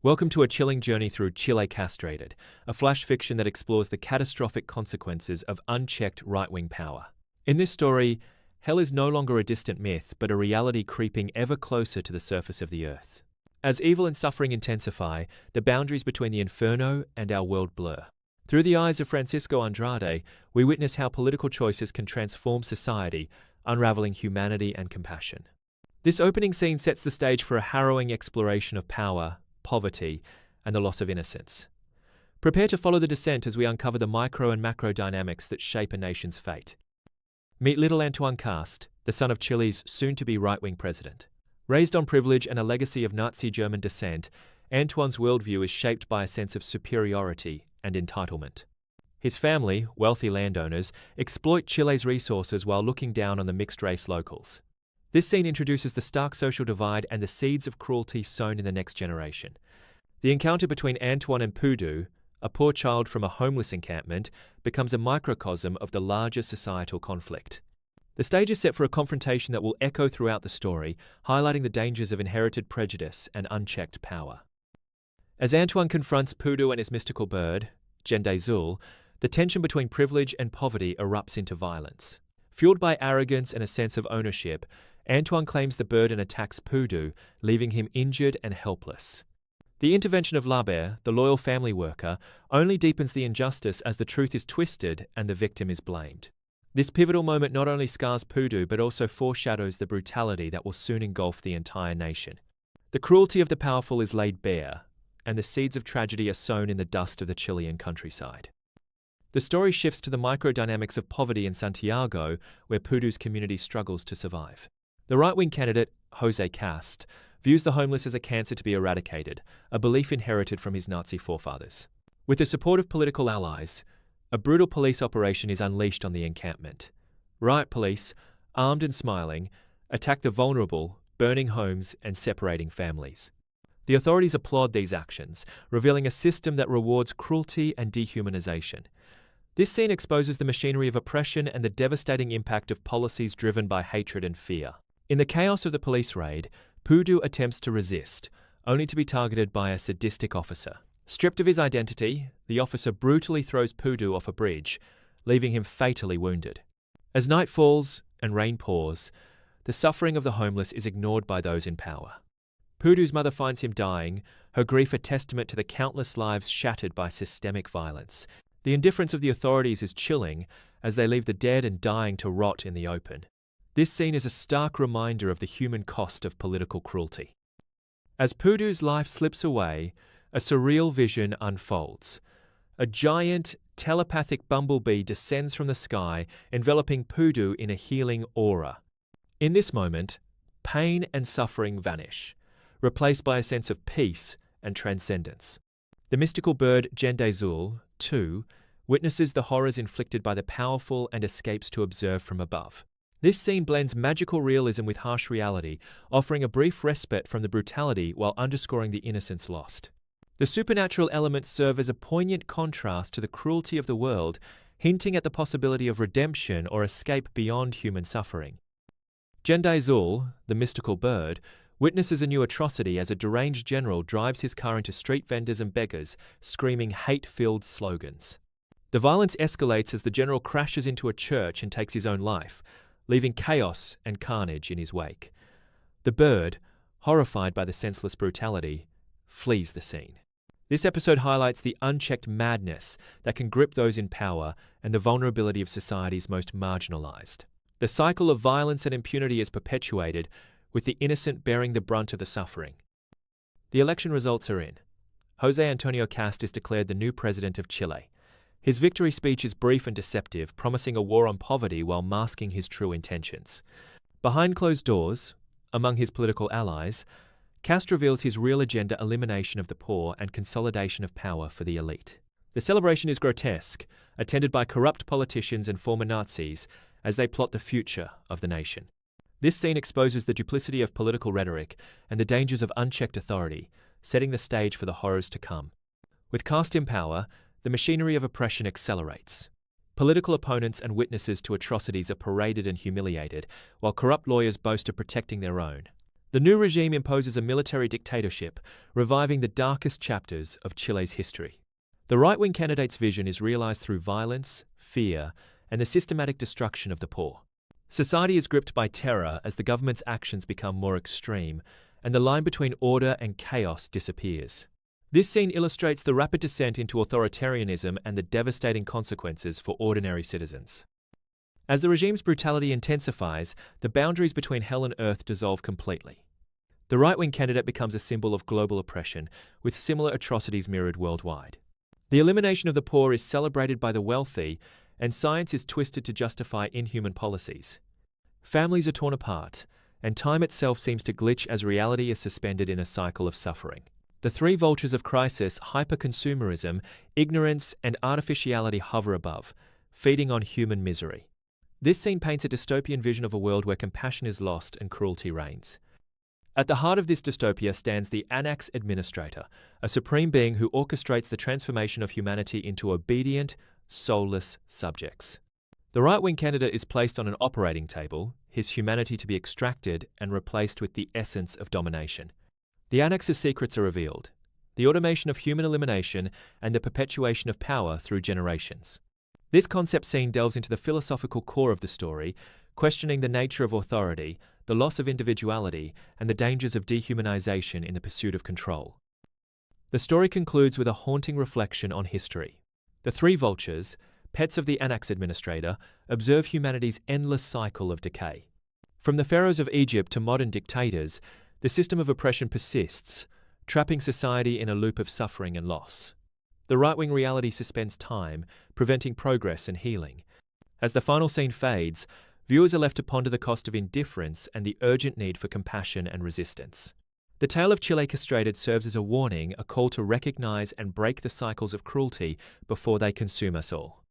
Welcome to a chilling journey through Chile Kastrated, a flash fiction that explores the catastrophic consequences of unchecked right-wing power. In this story, hell is no longer a distant myth, but a reality creeping ever closer to the surface of the earth. As evil and suffering intensify, the boundaries between the inferno and our world blur. Through the eyes of Francisco Andrade, we witness how political choices can transform society, unraveling humanity and compassion. This opening scene sets the stage for a harrowing exploration of power, poverty, and the loss of innocence. Prepare to follow the descent as we uncover the micro and macro dynamics that shape a nation's fate. Meet little Antoine Cast, the son of Chile's soon-to-be right-wing president. Raised on privilege and a legacy of Nazi German descent, Antoine's worldview is shaped by a sense of superiority and entitlement. His family, wealthy landowners, exploit Chile's resources while looking down on the mixed-race locals. This scene introduces the stark social divide and the seeds of cruelty sown in the next generation. The encounter between Antoine and Pudu, a poor child from a homeless encampment, becomes a microcosm of the larger societal conflict. The stage is set for a confrontation that will echo throughout the story, highlighting the dangers of inherited prejudice and unchecked power. As Antoine confronts Pudu and his mystical bird, Jende Zul, the tension between privilege and poverty erupts into violence. Fueled by arrogance and a sense of ownership, Antoine claims the bird and attacks Pudu, leaving him injured and helpless. The intervention of Laber, the loyal family worker, only deepens the injustice as the truth is twisted and the victim is blamed. This pivotal moment not only scars Pudu but also foreshadows the brutality that will soon engulf the entire nation. The cruelty of the powerful is laid bare, and the seeds of tragedy are sown in the dust of the Chilean countryside. The story shifts to the microdynamics of poverty in Santiago, where Pudu's community struggles to survive. The right-wing candidate, Jose Cast, views the homeless as a cancer to be eradicated, a belief inherited from his Nazi forefathers. With the support of political allies, a brutal police operation is unleashed on the encampment. Riot police, armed and smiling, attack the vulnerable, burning homes and separating families. The authorities applaud these actions, revealing a system that rewards cruelty and dehumanization. This scene exposes the machinery of oppression and the devastating impact of policies driven by hatred and fear. In the chaos of the police raid, Pudu attempts to resist, only to be targeted by a sadistic officer. Stripped of his identity, the officer brutally throws Pudu off a bridge, leaving him fatally wounded. As night falls and rain pours, the suffering of the homeless is ignored by those in power. Pudu's mother finds him dying, her grief a testament to the countless lives shattered by systemic violence. The indifference of the authorities is chilling as they leave the dead and dying to rot in the open. This scene is a stark reminder of the human cost of political cruelty. As Pudu's life slips away, a surreal vision unfolds. A giant, telepathic bumblebee descends from the sky, enveloping Pudu in a healing aura. In this moment, pain and suffering vanish, replaced by a sense of peace and transcendence. The mystical bird Jende Zul, too, witnesses the horrors inflicted by the powerful and escapes to observe from above. This scene blends magical realism with harsh reality, offering a brief respite from the brutality while underscoring the innocence lost. The supernatural elements serve as a poignant contrast to the cruelty of the world, hinting at the possibility of redemption or escape beyond human suffering. Jende Zul, the mystical bird, witnesses a new atrocity as a deranged general drives his car into street vendors and beggars, screaming hate-filled slogans. The violence escalates as the general crashes into a church and takes his own life, leaving chaos and carnage in his wake. The bird, horrified by the senseless brutality, flees the scene. This episode highlights the unchecked madness that can grip those in power and the vulnerability of society's most marginalized. The cycle of violence and impunity is perpetuated, with the innocent bearing the brunt of the suffering. The election results are in. Jose Antonio Cast is declared the new president of Chile. His victory speech is brief and deceptive, promising a war on poverty while masking his true intentions. Behind closed doors, among his political allies, Cast reveals his real agenda: elimination of the poor and consolidation of power for the elite. The celebration is grotesque, attended by corrupt politicians and former Nazis as they plot the future of the nation. This scene exposes the duplicity of political rhetoric and the dangers of unchecked authority, setting the stage for the horrors to come. With Cast in power, the machinery of oppression accelerates. Political opponents and witnesses to atrocities are paraded and humiliated, while corrupt lawyers boast of protecting their own. The new regime imposes a military dictatorship, reviving the darkest chapters of Chile's history. The right-wing candidate's vision is realized through violence, fear, and the systematic destruction of the poor. Society is gripped by terror as the government's actions become more extreme, and the line between order and chaos disappears. This scene illustrates the rapid descent into authoritarianism and the devastating consequences for ordinary citizens. As the regime's brutality intensifies, the boundaries between hell and earth dissolve completely. The right-wing candidate becomes a symbol of global oppression, with similar atrocities mirrored worldwide. The elimination of the poor is celebrated by the wealthy, and science is twisted to justify inhuman policies. Families are torn apart, and time itself seems to glitch as reality is suspended in a cycle of suffering. The three vultures of crisis, hyper-consumerism, ignorance, and artificiality hover above, feeding on human misery. This scene paints a dystopian vision of a world where compassion is lost and cruelty reigns. At the heart of this dystopia stands the Anax Administrator, a supreme being who orchestrates the transformation of humanity into obedient, soulless subjects. The right-wing candidate is placed on an operating table, his humanity to be extracted and replaced with the essence of domination. The Anax's secrets are revealed: the automation of human elimination and the perpetuation of power through generations. This concept scene delves into the philosophical core of the story, questioning the nature of authority, the loss of individuality, and the dangers of dehumanization in the pursuit of control. The story concludes with a haunting reflection on history. The three vultures, pets of the Anax Administrator, observe humanity's endless cycle of decay. From the pharaohs of Egypt to modern dictators, the system of oppression persists, trapping society in a loop of suffering and loss. The right-wing reality suspends time, preventing progress and healing. As the final scene fades, viewers are left to ponder the cost of indifference and the urgent need for compassion and resistance. The tale of Chile Kastrated serves as a warning, a call to recognize and break the cycles of cruelty before they consume us all.